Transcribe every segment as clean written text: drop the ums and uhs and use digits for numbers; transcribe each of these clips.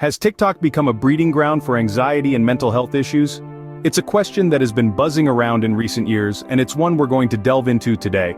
Has TikTok become a breeding ground for anxiety and mental health issues? It's a question that has been buzzing around in recent years, and it's one we're going to delve into today.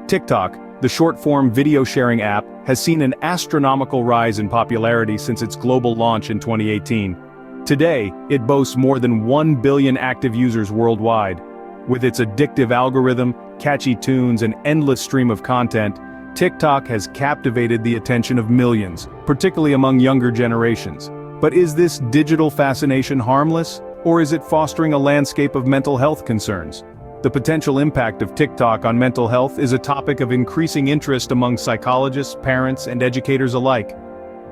TikTok, the short-form video-sharing app, has seen an astronomical rise in popularity since its global launch in 2018. Today, it boasts more than 1 billion active users worldwide. With its addictive algorithm, catchy tunes, and endless stream of content, TikTok has captivated the attention of millions, particularly among younger generations. But is this digital fascination harmless, or is it fostering a landscape of mental health concerns? The potential impact of TikTok on mental health is a topic of increasing interest among psychologists, parents, and educators alike.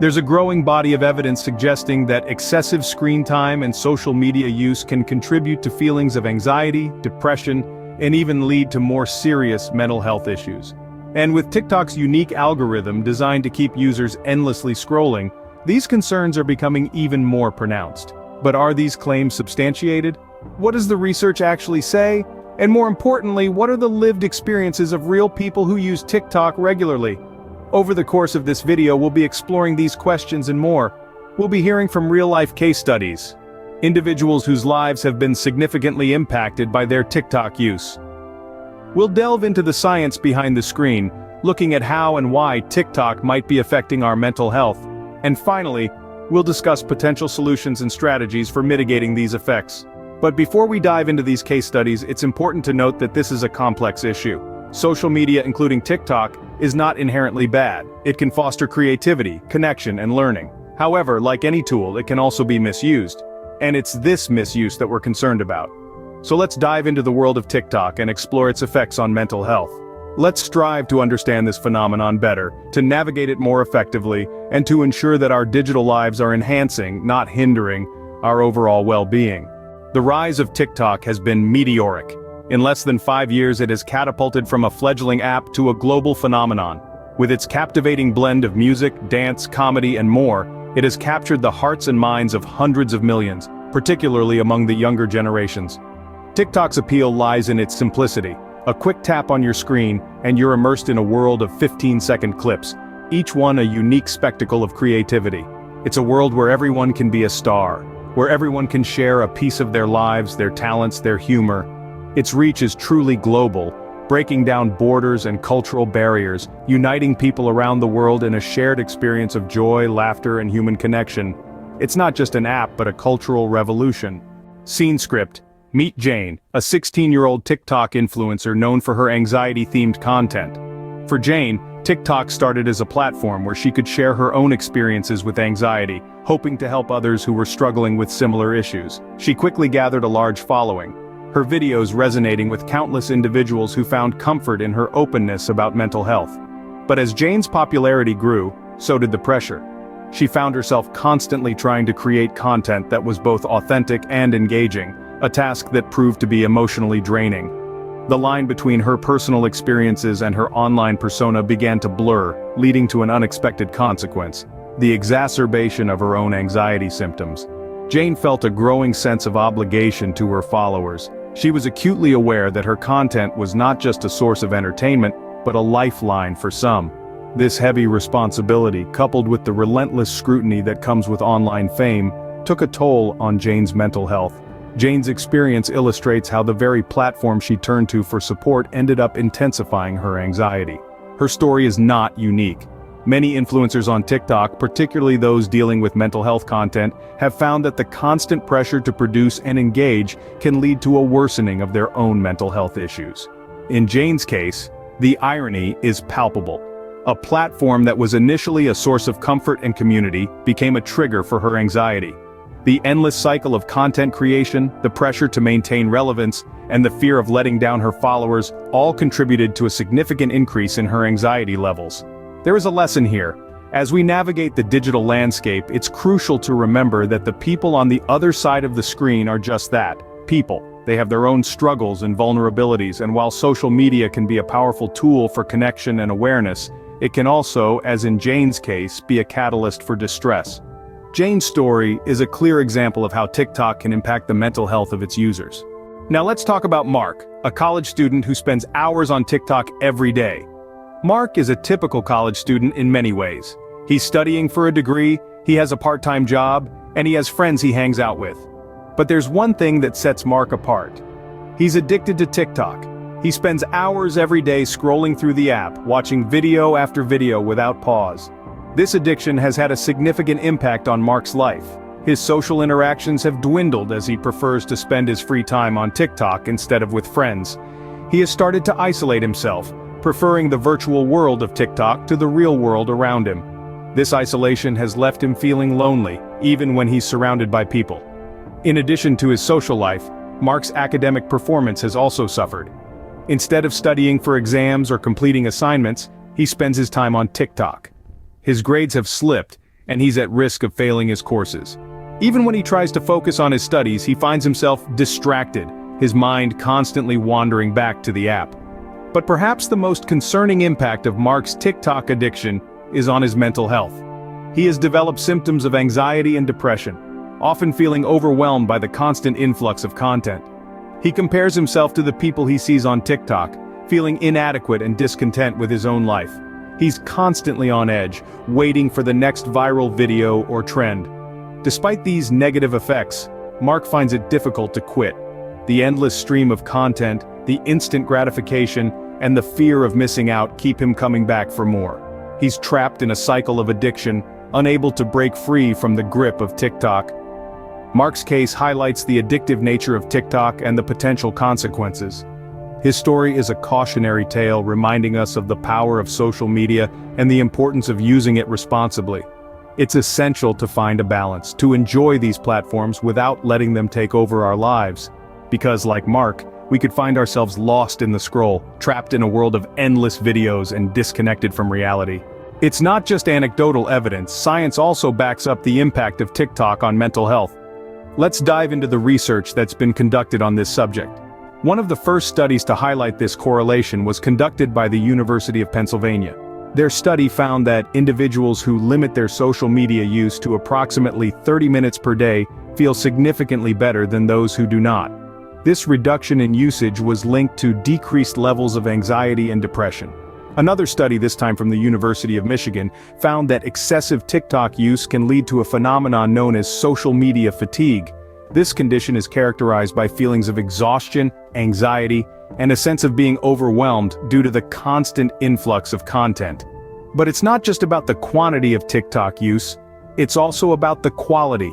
There's a growing body of evidence suggesting that excessive screen time and social media use can contribute to feelings of anxiety, depression, and even lead to more serious mental health issues. And with TikTok's unique algorithm designed to keep users endlessly scrolling, these concerns are becoming even more pronounced. But are these claims substantiated? What does the research actually say? And more importantly, what are the lived experiences of real people who use TikTok regularly? Over the course of this video, we'll be exploring these questions and more. We'll be hearing from real-life case studies, individuals whose lives have been significantly impacted by their TikTok use. We'll delve into the science behind the screen, looking at how and why TikTok might be affecting our mental health. And finally, we'll discuss potential solutions and strategies for mitigating these effects. But before we dive into these case studies, it's important to note that this is a complex issue. Social media, including TikTok, is not inherently bad. It can foster creativity, connection, and learning. However, like any tool, it can also be misused. And it's this misuse that we're concerned about. So let's dive into the world of TikTok and explore its effects on mental health. Let's strive to understand this phenomenon better, to navigate it more effectively, and to ensure that our digital lives are enhancing, not hindering, our overall well-being. The rise of TikTok has been meteoric. In less than 5 years, it has catapulted from a fledgling app to a global phenomenon. With its captivating blend of music, dance, comedy, and more, it has captured the hearts and minds of hundreds of millions, particularly among the younger generations. TikTok's appeal lies in its simplicity. A quick tap on your screen, and you're immersed in a world of 15-second clips, each one a unique spectacle of creativity. It's a world where everyone can be a star, where everyone can share a piece of their lives, their talents, their humor. Its reach is truly global, breaking down borders and cultural barriers, uniting people around the world in a shared experience of joy, laughter, and human connection. It's not just an app, but a cultural revolution. Scene script. Meet Jane, a 16-year-old TikTok influencer known for her anxiety-themed content. For Jane, TikTok started as a platform where she could share her own experiences with anxiety, hoping to help others who were struggling with similar issues. She quickly gathered a large following, her videos resonating with countless individuals who found comfort in her openness about mental health. But as Jane's popularity grew, so did the pressure. She found herself constantly trying to create content that was both authentic and engaging, a task that proved to be emotionally draining. The line between her personal experiences and her online persona began to blur, leading to an unexpected consequence: the exacerbation of her own anxiety symptoms. Jane felt a growing sense of obligation to her followers. She was acutely aware that her content was not just a source of entertainment, but a lifeline for some. This heavy responsibility, coupled with the relentless scrutiny that comes with online fame, took a toll on Jane's mental health. Jane's experience illustrates how the very platform she turned to for support ended up intensifying her anxiety. Her story is not unique. Many influencers on TikTok, particularly those dealing with mental health content, have found that the constant pressure to produce and engage can lead to a worsening of their own mental health issues. In Jane's case, the irony is palpable. A platform that was initially a source of comfort and community became a trigger for her anxiety. The endless cycle of content creation, the pressure to maintain relevance, and the fear of letting down her followers all contributed to a significant increase in her anxiety levels. There is a lesson here. As we navigate the digital landscape, it's crucial to remember that the people on the other side of the screen are just that, people. They have their own struggles and vulnerabilities, and while social media can be a powerful tool for connection and awareness, it can also, as in Jane's case, be a catalyst for distress. Jane's story is a clear example of how TikTok can impact the mental health of its users. Now let's talk about Mark, a college student who spends hours on TikTok every day. Mark is a typical college student in many ways. He's studying for a degree, He has a part-time job, and he has friends he hangs out with. But there's one thing that sets Mark apart. He's addicted to TikTok. He spends hours every day scrolling through the app, watching video after video without pause. This addiction has had a significant impact on Mark's life. His social interactions have dwindled as he prefers to spend his free time on TikTok instead of with friends. He has started to isolate himself, preferring the virtual world of TikTok to the real world around him. This isolation has left him feeling lonely, even when he's surrounded by people. In addition to his social life, Mark's academic performance has also suffered. Instead of studying for exams or completing assignments, he spends his time on TikTok. His grades have slipped, and he's at risk of failing his courses. Even when he tries to focus on his studies, he finds himself distracted, his mind constantly wandering back to the app. But perhaps the most concerning impact of Mark's TikTok addiction is on his mental health. He has developed symptoms of anxiety and depression, often feeling overwhelmed by the constant influx of content. He compares himself to the people he sees on TikTok, feeling inadequate and discontent with his own life. He's constantly on edge, waiting for the next viral video or trend. Despite these negative effects, Mark finds it difficult to quit. The endless stream of content, the instant gratification, and the fear of missing out keep him coming back for more. He's trapped in a cycle of addiction, unable to break free from the grip of TikTok. Mark's case highlights the addictive nature of TikTok and the potential consequences. His story is a cautionary tale reminding us of the power of social media and the importance of using it responsibly. It's essential to find a balance, to enjoy these platforms without letting them take over our lives. Because, like Mark, we could find ourselves lost in the scroll, trapped in a world of endless videos and disconnected from reality. It's not just anecdotal evidence, science also backs up the impact of TikTok on mental health. Let's dive into the research that's been conducted on this subject. One of the first studies to highlight this correlation was conducted by the University of Pennsylvania. Their study found that individuals who limit their social media use to approximately 30 minutes per day feel significantly better than those who do not. This reduction in usage was linked to decreased levels of anxiety and depression. Another study, this time from the University of Michigan, found that excessive TikTok use can lead to a phenomenon known as social media fatigue. This condition is characterized by feelings of exhaustion, anxiety, and a sense of being overwhelmed due to the constant influx of content. But it's not just about the quantity of TikTok use, it's also about the quality.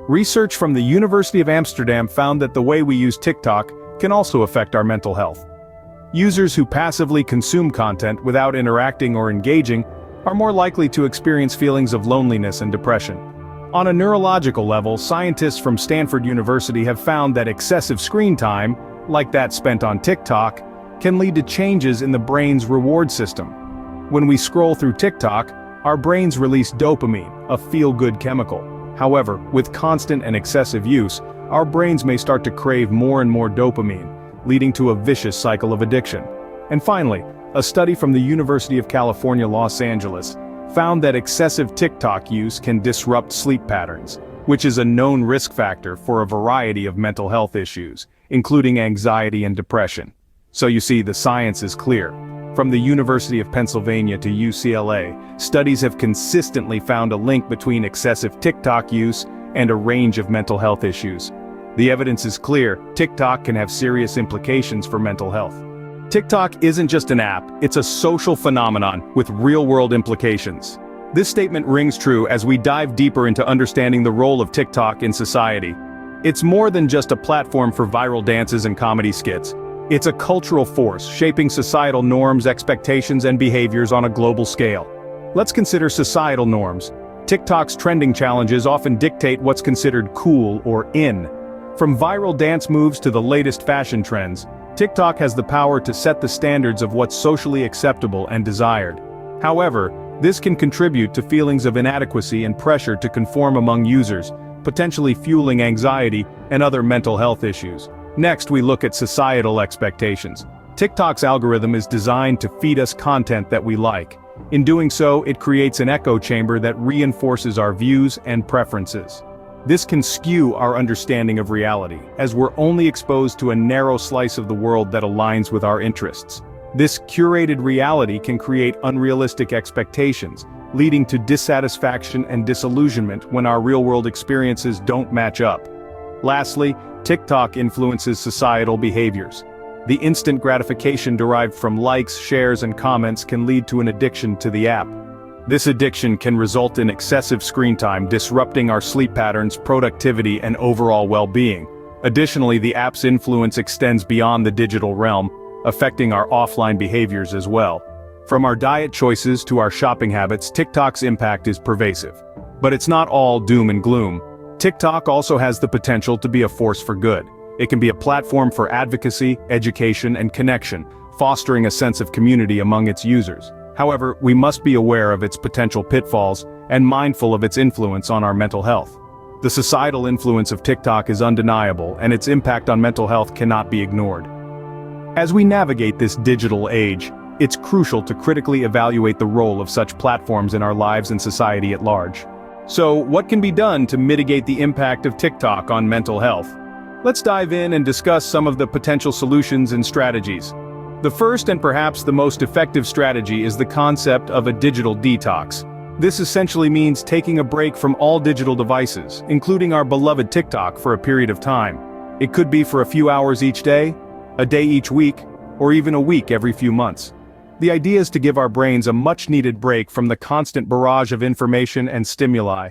Research from the University of Amsterdam found that the way we use TikTok can also affect our mental health. Users who passively consume content without interacting or engaging are more likely to experience feelings of loneliness and depression. On a neurological level, scientists from Stanford University have found that excessive screen time, like that spent on TikTok, can lead to changes in the brain's reward system. When we scroll through TikTok, our brains release dopamine, a feel-good chemical. However, with constant and excessive use, our brains may start to crave more and more dopamine, leading to a vicious cycle of addiction. And finally, a study from the University of California, Los Angeles, found that excessive TikTok use can disrupt sleep patterns, which is a known risk factor for a variety of mental health issues, including anxiety and depression. So you see, the science is clear. From the University of Pennsylvania to UCLA, studies have consistently found a link between excessive TikTok use and a range of mental health issues. The evidence is clear: TikTok can have serious implications for mental health. TikTok isn't just an app, it's a social phenomenon with real-world implications. This statement rings true as we dive deeper into understanding the role of TikTok in society. It's more than just a platform for viral dances and comedy skits. It's a cultural force, shaping societal norms, expectations, and behaviors on a global scale. Let's consider societal norms. TikTok's trending challenges often dictate what's considered cool or in. From viral dance moves to the latest fashion trends, TikTok has the power to set the standards of what's socially acceptable and desired. However, this can contribute to feelings of inadequacy and pressure to conform among users, potentially fueling anxiety and other mental health issues. Next, we look at societal expectations. TikTok's algorithm is designed to feed us content that we like. In doing so, it creates an echo chamber that reinforces our views and preferences. This can skew our understanding of reality, as we're only exposed to a narrow slice of the world that aligns with our interests. This curated reality can create unrealistic expectations, leading to dissatisfaction and disillusionment when our real-world experiences don't match up. Lastly, TikTok influences societal behaviors. The instant gratification derived from likes, shares, and comments can lead to an addiction to the app. This addiction can result in excessive screen time, disrupting our sleep patterns, productivity, and overall well-being. Additionally, the app's influence extends beyond the digital realm, affecting our offline behaviors as well. From our diet choices to our shopping habits, TikTok's impact is pervasive. But it's not all doom and gloom. TikTok also has the potential to be a force for good. It can be a platform for advocacy, education, and connection, fostering a sense of community among its users. However, we must be aware of its potential pitfalls and mindful of its influence on our mental health. The societal influence of TikTok is undeniable, and its impact on mental health cannot be ignored. As we navigate this digital age, it's crucial to critically evaluate the role of such platforms in our lives and society at large. So, what can be done to mitigate the impact of TikTok on mental health? Let's dive in and discuss some of the potential solutions and strategies. The first and perhaps the most effective strategy is the concept of a digital detox. This essentially means taking a break from all digital devices, including our beloved TikTok, for a period of time. It could be for a few hours each day, a day each week, or even a week every few months. The idea is to give our brains a much-needed break from the constant barrage of information and stimuli.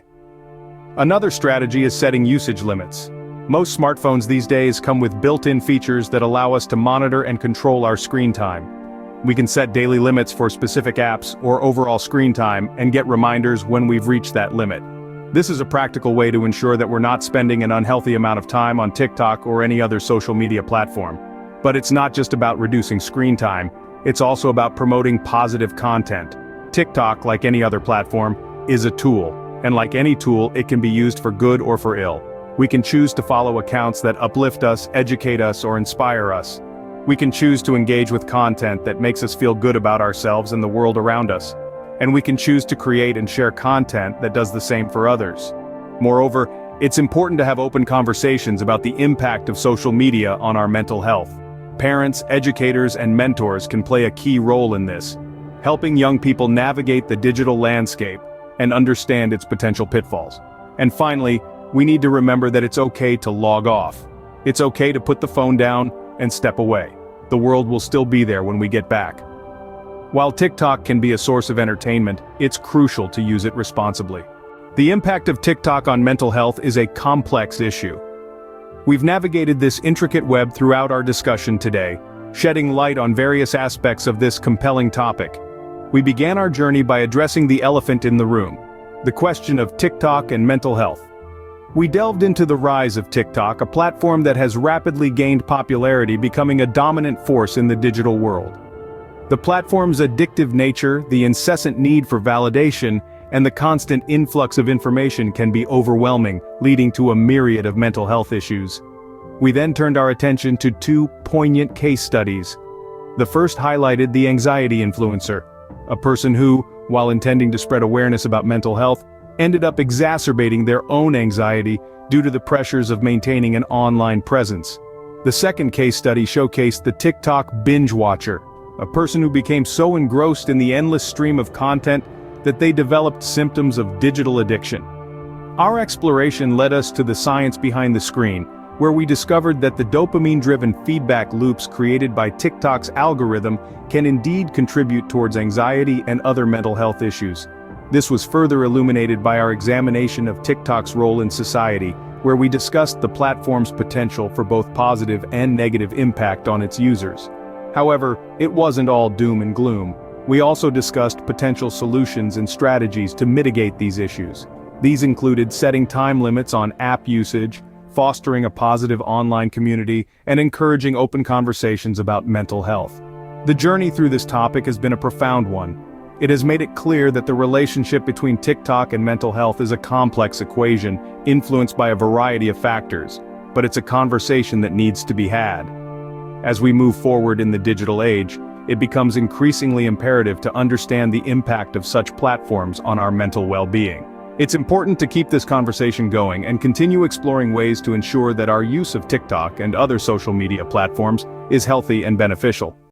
Another strategy is setting usage limits. Most smartphones these days come with built-in features that allow us to monitor and control our screen time. We can set daily limits for specific apps or overall screen time and get reminders when we've reached that limit. This is a practical way to ensure that we're not spending an unhealthy amount of time on TikTok or any other social media platform. But it's not just about reducing screen time, it's also about promoting positive content. TikTok, like any other platform, is a tool, and like any tool, it can be used for good or for ill. We can choose to follow accounts that uplift us, educate us, or inspire us. We can choose to engage with content that makes us feel good about ourselves and the world around us. And we can choose to create and share content that does the same for others. Moreover, it's important to have open conversations about the impact of social media on our mental health. Parents, educators, and mentors can play a key role in this, helping young people navigate the digital landscape and understand its potential pitfalls. And finally, we need to remember that it's okay to log off. It's okay to put the phone down and step away. The world will still be there when we get back. While TikTok can be a source of entertainment, it's crucial to use it responsibly. The impact of TikTok on mental health is a complex issue. We've navigated this intricate web throughout our discussion today, shedding light on various aspects of this compelling topic. We began our journey by addressing the elephant in the room, the question of TikTok and mental health. We delved into the rise of TikTok, a platform that has rapidly gained popularity, becoming a dominant force in the digital world. The platform's addictive nature, the incessant need for validation, and the constant influx of information can be overwhelming, leading to a myriad of mental health issues. We then turned our attention to two poignant case studies. The first highlighted the anxiety influencer, a person who, while intending to spread awareness about mental health, ended up exacerbating their own anxiety due to the pressures of maintaining an online presence. The second case study showcased the TikTok Binge-Watcher, a person who became so engrossed in the endless stream of content that they developed symptoms of digital addiction. Our exploration led us to the science behind the screen, where we discovered that the dopamine-driven feedback loops created by TikTok's algorithm can indeed contribute towards anxiety and other mental health issues. This was further illuminated by our examination of TikTok's role in society, where we discussed the platform's potential for both positive and negative impact on its users. However, it wasn't all doom and gloom. We also discussed potential solutions and strategies to mitigate these issues. These included setting time limits on app usage, fostering a positive online community, and encouraging open conversations about mental health. The journey through this topic has been a profound one. It has made it clear that the relationship between TikTok and mental health is a complex equation, influenced by a variety of factors, but it's a conversation that needs to be had. As we move forward in the digital age, it becomes increasingly imperative to understand the impact of such platforms on our mental well-being. It's important to keep this conversation going and continue exploring ways to ensure that our use of TikTok and other social media platforms is healthy and beneficial.